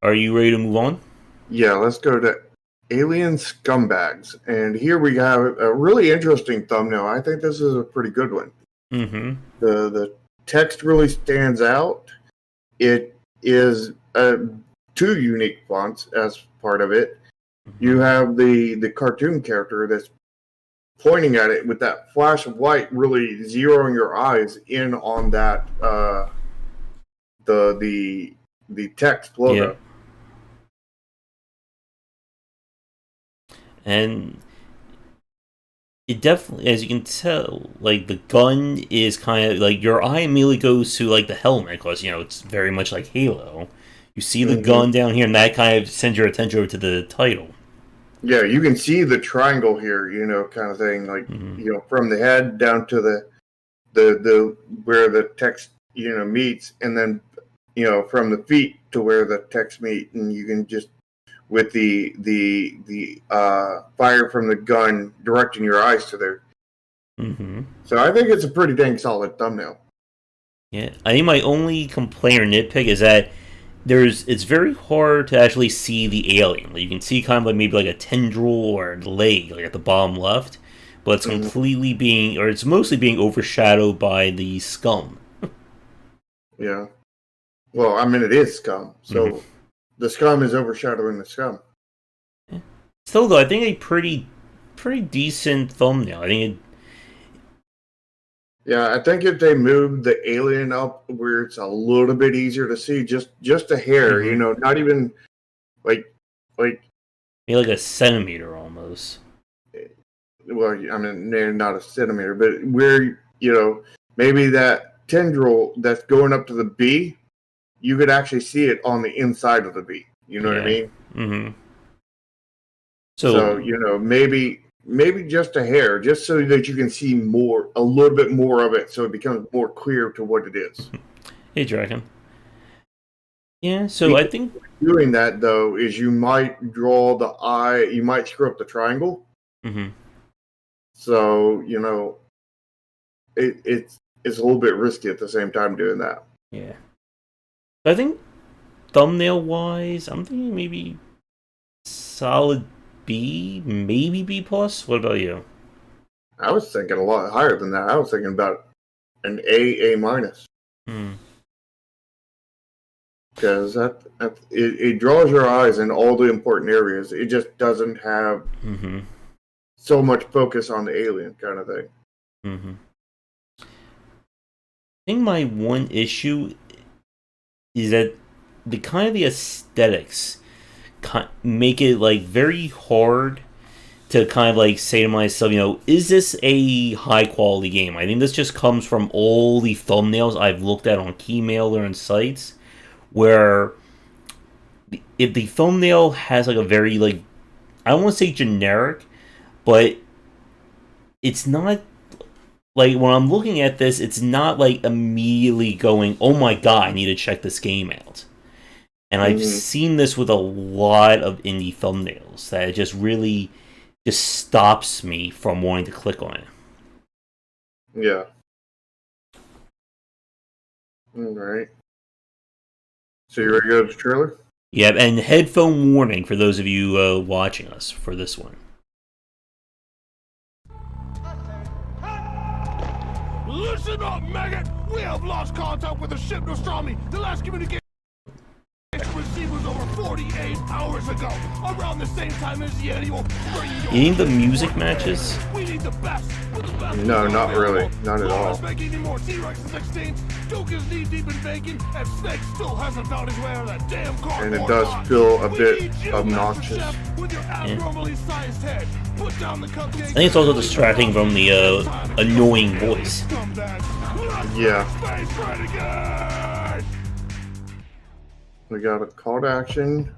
Are you ready to move on? Yeah, let's go to Alien Scumbags. And here we have a really interesting thumbnail. I think this is a pretty good one. Mm-hmm. The text really stands out. It is two unique fonts as part of it. You Mm-hmm. have the cartoon character that's pointing at it with that flash of light, really zeroing your eyes in on that the text Yeah. logo. And it definitely, as you can tell, like the gun is kind of like your eye immediately goes to like the helmet because it's very much like Halo. You see the Mm-hmm. gun down here, and that kind of sends your attention over to the title. Yeah, you can see the triangle here, kind of thing, like Mm-hmm. from the head down to the where the text meets, and then from the feet to where the text meet, and you can just with the fire from the gun directing your eyes to there. Mm-hmm. So I think it's a pretty dang solid thumbnail. Yeah, I think my only complaint or nitpick is that it's very hard to actually see the alien. Like, you can see kind of like maybe like a tendril or a leg like at the bottom left, but it's Hmm. completely being or it's mostly being overshadowed by the scum. Yeah. Well, I mean, it is scum, Mm-hmm. so the scum is overshadowing the scum. Yeah. Still, though, I think a pretty decent thumbnail. I think Yeah, I think if they moved the alien up where it's a little bit easier to see, just a hair, mm-hmm. not even like like Maybe like a centimeter almost. well, I mean, not a centimeter, but where maybe that tendril that's going up to the B, you could actually see it on the inside of the B. You know what I Yeah. mean? Mm-hmm. So So, maybe just a hair, just so that you can see a little bit more of it, so it becomes more clear to what it is. hey, Dragon. Yeah. So I Because think. doing that though is you might draw the eye, you might screw up the triangle. Mm-hmm. So it's a little bit risky at the same time doing that. Yeah. I think thumbnail wise, I'm thinking maybe solid B, maybe B plus. What about you? I was thinking a lot higher than that. I was thinking about an A minus Hmm. because it draws your eyes in all the important areas. It just doesn't have Mm-hmm. so much focus on the alien kind of thing. Mm-hmm. I think my one issue is that the kind of the aesthetics make it like very hard to kind of like say to myself, is this a high quality game? I think this just comes from all the thumbnails I've looked at on Keymailer and sites where if the thumbnail has like a very like I don't want to say generic, but it's not like when I'm looking at this, it's not like immediately going, "Oh my god, I need to check this game out." And I've Hmm. seen this with a lot of indie thumbnails that it just really just stops me from wanting to click on it. Yeah. All right. So you ready to go to the trailer? Yeah, and headphone warning for those of you watching us for this one. Listen up, maggot! We have lost contact with the ship Nostromi. The last communication received was over 48 hours ago. Around the same time as Yeti will bring You your think the music ship matches? We need the best. With the best No, not really. Not at all. Laura's making any more T-Rex and 16s. Duke is knee-deep in bacon, and Snake still hasn't found his way out of that damn And it cardboard does box. feel a We bit need you, obnoxious. Master Chef, with your abnormally sized head. Put down the cupcakes. I think it's also distracting from the annoying voice. Yeah. Space renegade! We got a call to action,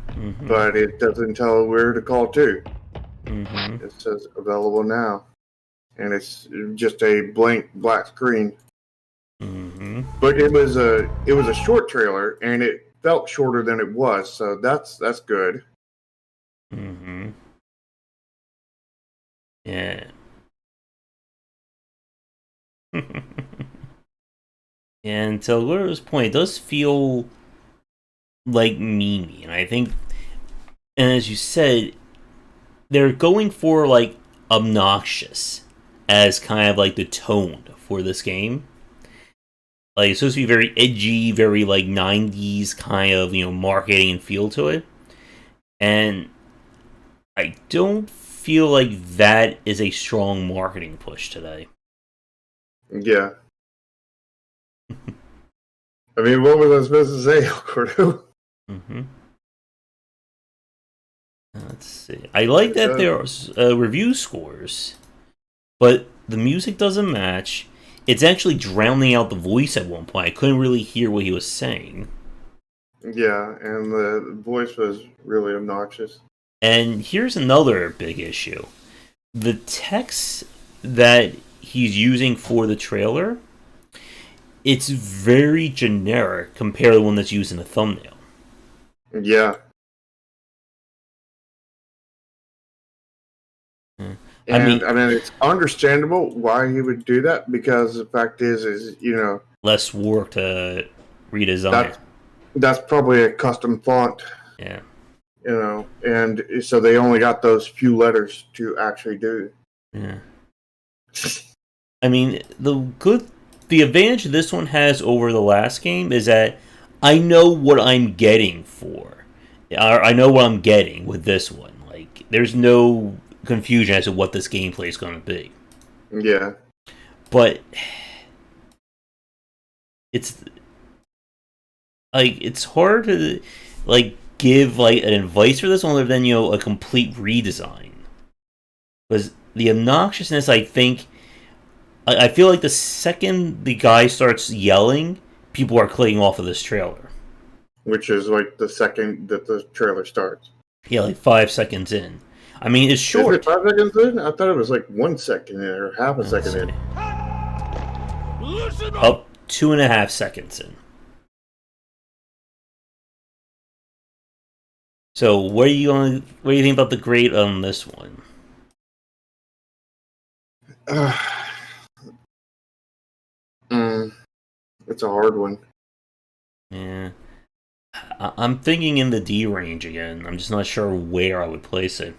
Mm-hmm. but it doesn't tell where to call to. Mm-hmm. It says available now, and it's just a blank black screen. Mm-hmm. But it was a short trailer, and it felt shorter than it was, so that's good. Mm-hmm. Yeah. And to Laura's point, it does feel like memey, and I think, and as you said, they're going for like obnoxious as kind of like the tone for this game. Like it's supposed to be very edgy, very like '90s kind of marketing and feel to it, and I don't feel like that is a strong marketing push today. Yeah. I mean, what was I supposed to say, Cordo? Mm-hmm. Let's see. I like that there's review scores, but the music doesn't match. It's actually drowning out the voice at one point. I couldn't really hear what he was saying. Yeah, and the voice was really obnoxious. And here's another big issue. The text that he's using for the trailer, it's very generic compared to the one that's used in the thumbnail. Yeah. I mean, it's understandable why he would do that, because the fact is less work to redesign. That's probably a custom font. Yeah. And so they only got those few letters to actually do. Yeah. I mean, the advantage this one has over the last game is that I know what I'm getting for. I know what I'm getting with this one. Like, there's no confusion as to what this gameplay is going to be. Yeah. But it's like it's hard to like give like an advice for this one other than a complete redesign. Because the obnoxiousness, I think, I feel like the second the guy starts yelling, people are clicking off of this trailer. Which is like the second that the trailer starts. Yeah, like 5 seconds in. I mean, it's short. Is it 5 seconds in? I thought it was like 1 second in or half a second in. Listen Up 2.5 seconds in. So, what do you think about the grade on this one? It's a hard one. Yeah. I'm thinking in the D range again. I'm just not sure where I would place it.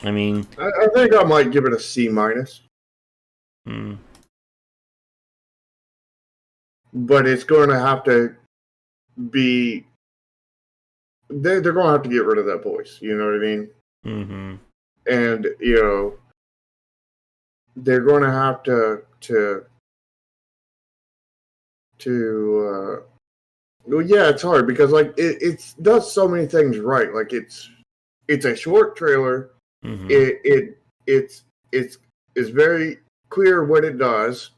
I mean, I think I might give it a C minus. But it's going to have to be. They're going to have to get rid of that voice. You know what I mean? Mm-hmm. And they're going to have to well, yeah, it's hard because like it does so many things right. Like it's a short trailer. Mm-hmm. It's very clear what it does.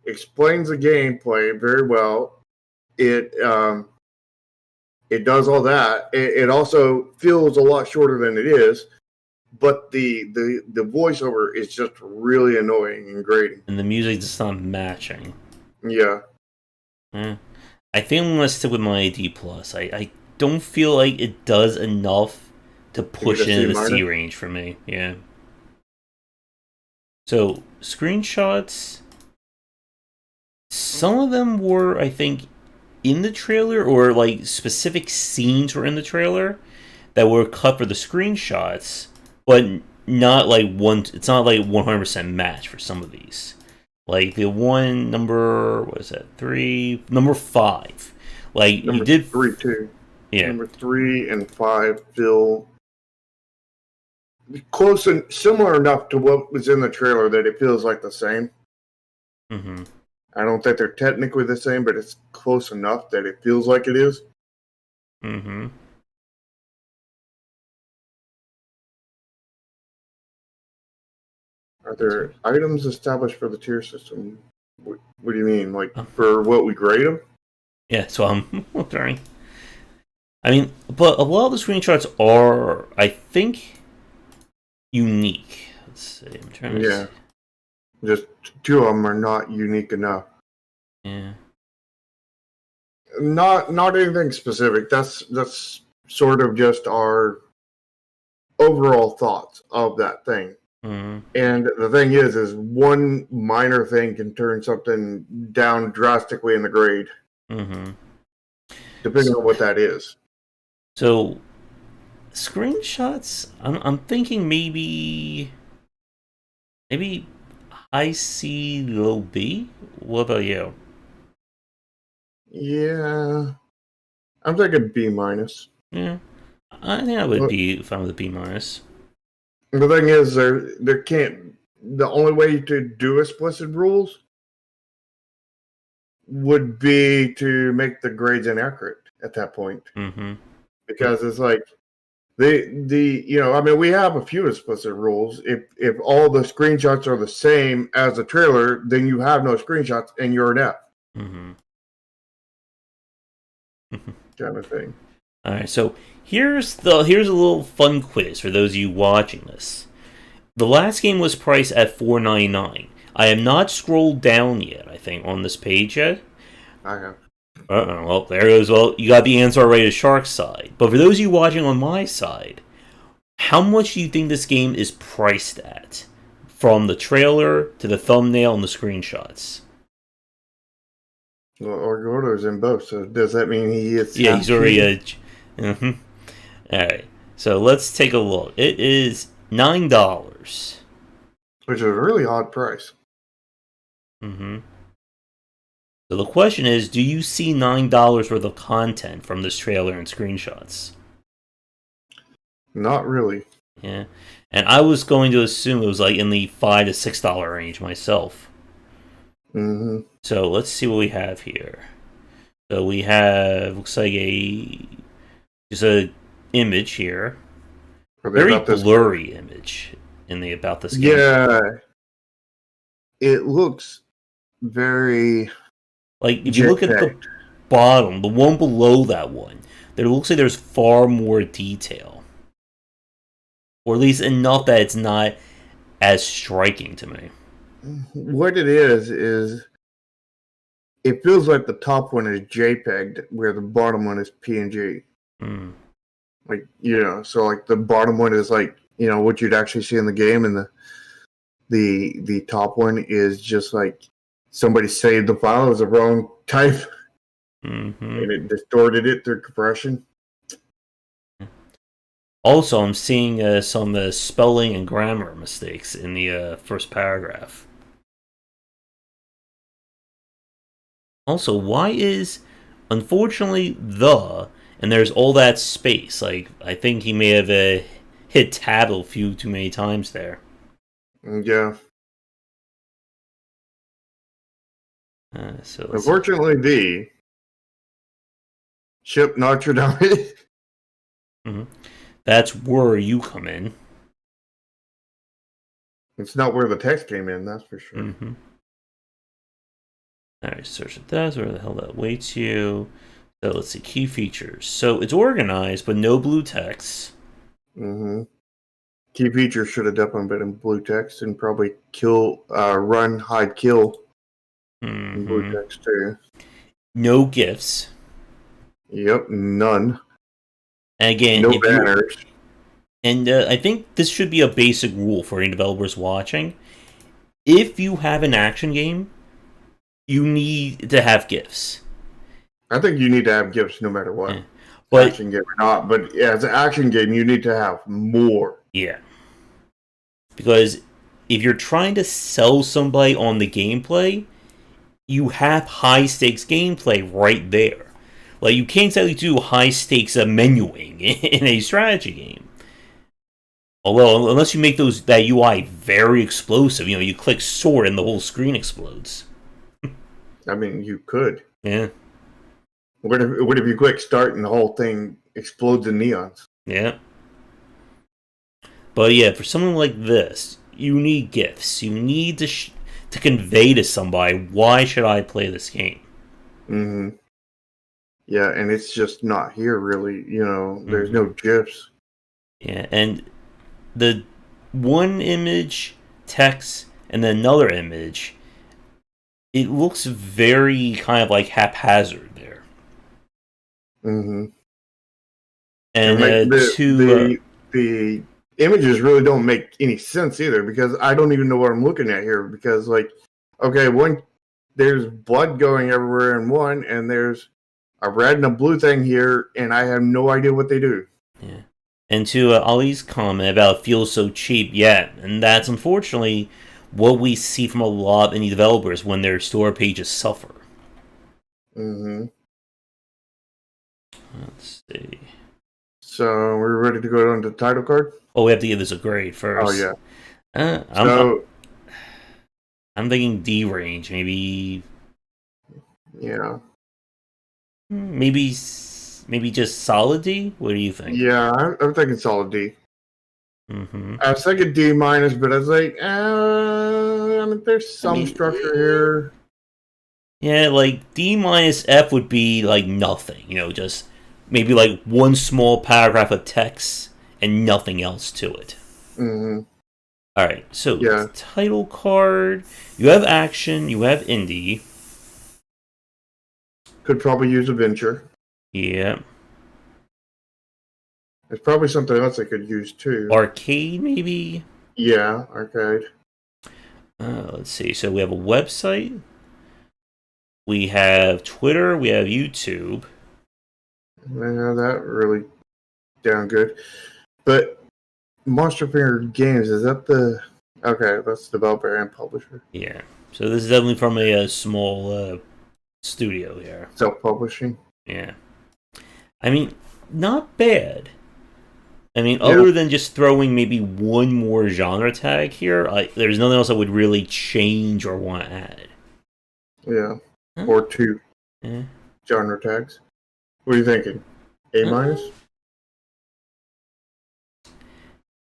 Explains the gameplay very well. It does all that. It also feels a lot shorter than it is, but the voiceover is just really annoying and grating. And the music just not matching. Yeah. I think I'm gonna stick with my D+. I don't feel like it does enough to push into the C range for me. Yeah. So screenshots, some of them were, I think, in the trailer, or like specific scenes were in the trailer that were cut for the screenshots, but not like it's not like 100% match for some of these. Like the one number, what is that? Number 5. Like number you did 3 too. Yeah. Number 3 and 5 feel close and similar enough to what was in the trailer that it feels like the same. Mm-hmm. I don't think they're technically the same, but it's close enough that it feels like it is. Mm-hmm. Are there items established for the tier system? What do you mean? Like, for what we grade them? Yeah, so I'm wondering. I mean, but a lot of the screenshots are, I think, unique. Let's see. I'm trying to see. Just 2 of them are not unique enough. Yeah. Not anything specific. That's sort of just our overall thoughts of that thing. Mm-hmm. And the thing is one minor thing can turn something down drastically in the grade, Mm-hmm. depending on what that is. So screenshots. I'm thinking maybe high C, low B. What about you? Yeah, I'm thinking B minus. Yeah, I think I would be fine with a B minus. The thing is, there can't. The only way to do explicit rules would be to make the grades inaccurate at that point, Mm-hmm. because it's like I mean, we have a few explicit rules. If all the screenshots are the same as the trailer, then you have no screenshots and you're an F. Mm-hmm. Kind of thing. All right, so here's a little fun quiz for those of you watching this. The last game was priced at $4.99. I have not scrolled down yet, I think, on this page yet. I have. Well, there goes. Well, you got the answer already to Shark's side. But for those of you watching on my side, how much do you think this game is priced at? From the trailer to the thumbnail and the screenshots. Well, Orgoto's in both, so does that mean he is? Yeah, he's already All right, so let's take a look. It is $9. Which is a really odd price. Mm-hmm. So the question is, do you see $9 worth of content from this trailer and screenshots? Not really. Yeah, and I was going to assume it was like in the $5 to $6 range myself. Mm-hmm. So let's see what we have here. So we have, looks like just a image here. Very blurry image in the about this game. Yeah, it looks very like if you look at the bottom, the one below that one, there looks like there's far more detail, or at least enough that it's not as striking to me. What it is it feels like the top one is JPEG, where the bottom one is PNG. Mm. Like, so like the bottom one is like, what you'd actually see in the game, and the top one is just like somebody saved the file as the wrong type, and it distorted it through compression. Also, I'm seeing some spelling and grammar mistakes in the first paragraph. Also, why is, unfortunately, and there's all that space? Like, I think he may have hit tab a few too many times there. Yeah. So unfortunately, the ship Notre Dame. Mm-hmm. That's where you come in. It's not where the text came in, that's for sure. Mm-hmm. Alright, search it. That's where the hell that waits you. So let's see, key features. So it's organized, but no blue text. Mm-hmm. Key features should have definitely been in blue text, and probably run, hide, kill in blue text too. No GIFs. Yep, none. And again, no banners. And I think this should be a basic rule for any developers watching. If you have an action game, you need to have GIFs. I think you need to have GIFs no matter what. Yeah. But, action game or not. But as an action game, you need to have more. Yeah. Because if you're trying to sell somebody on the gameplay, you have high-stakes gameplay right there. Like, you can't exactly do high-stakes menuing in a strategy game. Although, unless you make that UI very explosive, you click sword and the whole screen explodes. I mean, you could. Yeah. What if you click start and the whole thing explodes in neons? Yeah. But yeah, for something like this, you need GIFs. You need to convey to somebody, why should I play this game? Mm-hmm. Yeah, and it's just not here, really. There's no GIFs. Yeah, and the one image, text, and then another image, it looks very kind of like haphazard there. Mm-hmm. And the images really don't make any sense either, because I don't even know what I'm looking at here. Because, like, okay, there's blood going everywhere in one, and there's a red and a blue thing here, and I have no idea what they do. Yeah. And to Ollie's comment about it feels so cheap, yeah, and that's unfortunately what we see from a lot of indie developers when their store pages suffer. Mm-hmm. Let's see. So we're ready to go on to the title card? Oh, we have to give this a grade first. Oh, yeah. I'm thinking D range, maybe. Yeah. Maybe just solid D? What do you think? Yeah, I'm thinking solid D. Mm-hmm. I was thinking D minus, but I was like, I mean, there's some structure here. Yeah, like D minus F would be like nothing, just maybe like one small paragraph of text and nothing else to it. Mm-hmm. All right, so title card. You have action. You have indie. Could probably use adventure. Yeah. There's probably something else I could use too. Arcade, maybe. Yeah, arcade. Let's see. So we have a website. We have Twitter. We have YouTube. Yeah, that really down good. But Monster Finger Games, is that the... Okay, that's developer and publisher. Yeah. So this is definitely from a small studio here. Self-publishing. Yeah. I mean, not bad. I mean, other than just throwing maybe one more genre tag here, there's nothing else I would really change or want to add. Yeah. Or two genre tags. What are you thinking? A minus?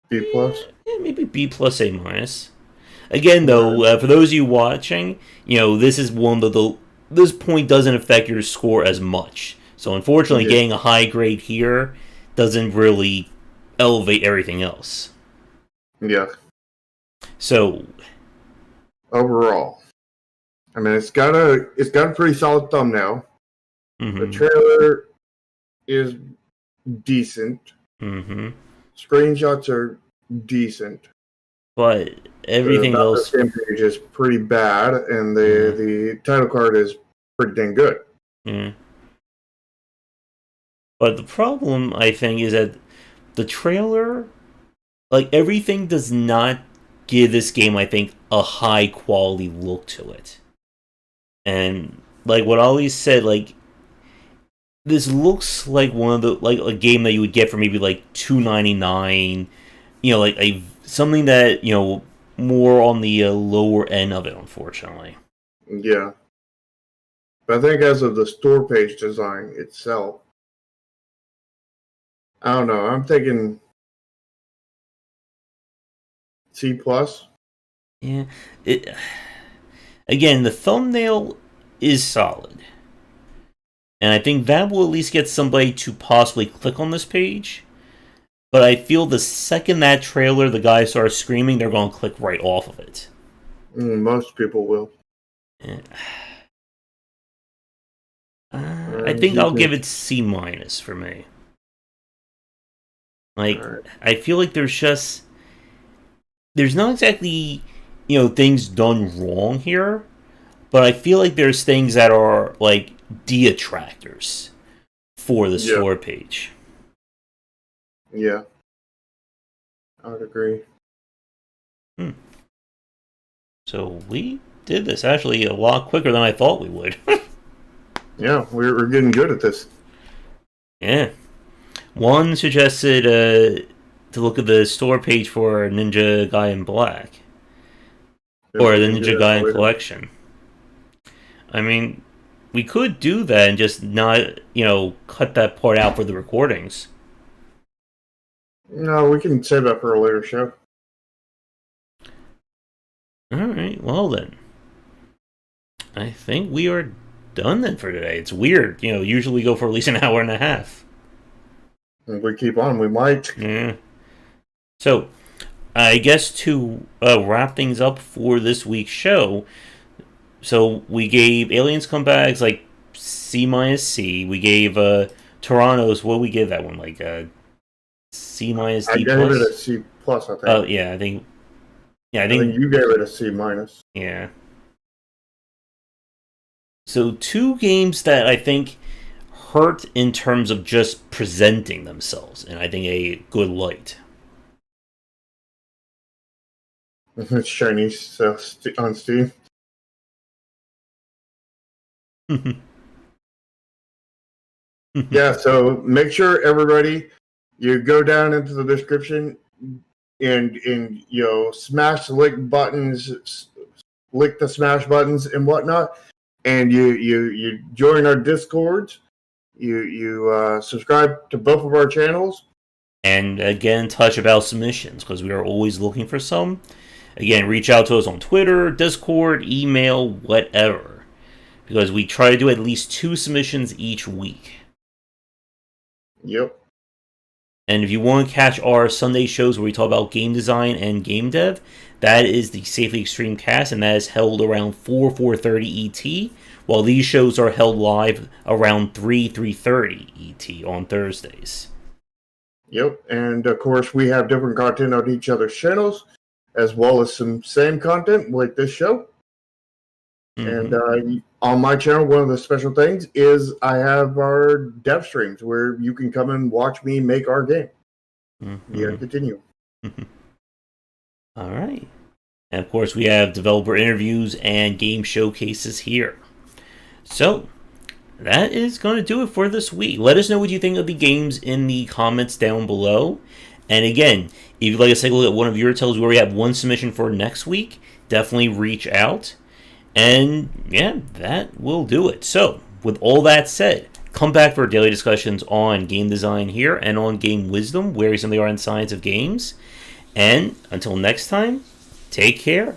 B plus? Yeah, maybe B plus A minus. Again, though, for those of you watching, this is one of this point doesn't affect your score as much. So unfortunately, getting a high grade here doesn't really elevate everything else. Yeah. So overall, I mean, it's got a pretty solid thumbnail. Mm-hmm. The trailer is decent. Mm-hmm. Screenshots are decent, but everything else the page is pretty bad, and the title card is pretty dang good. Yeah. But the problem, I think, is that the trailer, like, everything does not give this game, I think, a high quality look to it. And like what Ollie said, like, this looks like one of the, like, a game that you would get for maybe like $2.99, like something that, more on the lower end of it, unfortunately. Yeah. But I think as of the store page design itself, I don't know. I'm thinking C plus. Yeah. Again, the thumbnail is solid. And I think that will at least get somebody to possibly click on this page. But I feel the second that trailer, the guy starts screaming, they're going to click right off of it. Most people will. Yeah. I think I'll give it C minus for me. Like, I feel like there's not exactly, things done wrong here, but I feel like there's things that are, like, detractors for the store page. Yeah. I would agree. So we did this actually a lot quicker than I thought we would. Yeah, we're getting good at this. Yeah. One suggested to look at the store page for Ninja Guy in Black. Or the Ninja Guy in Collection. I mean, we could do that and just not, cut that part out for the recordings. No, we can save that for a later show. Alright, well then. I think we are done then for today. It's weird, usually we go for at least an hour and a half. If we keep on, we might. Yeah. So, I guess to wrap things up for this week's show, so we gave Alien Scumbags like C minus C. We gave Toronto's, what did we give that one? Like C minus D plus? I gave it a C plus. I think. Oh yeah, I think. Yeah, I think you gave it a C minus. Yeah. So 2 games that I think hurt in terms of just presenting themselves, and I think a good light. It's shiny stuff on Steam. Yeah, so make sure everybody, you go down into the description and smash the lick buttons, lick the smash buttons and whatnot, and you join our Discords. You subscribe to both of our channels. And again, touch about submissions, because we are always looking for some. Again, reach out to us on Twitter, Discord, email, whatever. Because we try to do at least 2 submissions each week. Yep. And if you want to catch our Sunday shows where we talk about game design and game dev, that is the Safely Extreme Cast, and that is held around 4:30 ET, while these shows are held live around 3:30 ET on Thursdays. Yep, and of course we have different content on each other's channels, as well as some same content like this show. Mm-hmm. And on my channel, one of the special things is I have our dev streams where you can come and watch me make our game. Mm-hmm. Yeah, continue. All right. And of course, we have developer interviews and game showcases here. So, that is going to do it for this week. Let us know what you think of the games in the comments down below. And again, if you'd like to take a look at one of your titles where we have one submission for next week, definitely reach out. And yeah, that will do it. So, with all that said, come back for daily discussions on game design here and on game wisdom, where some of the art and science of games. And until next time, take care.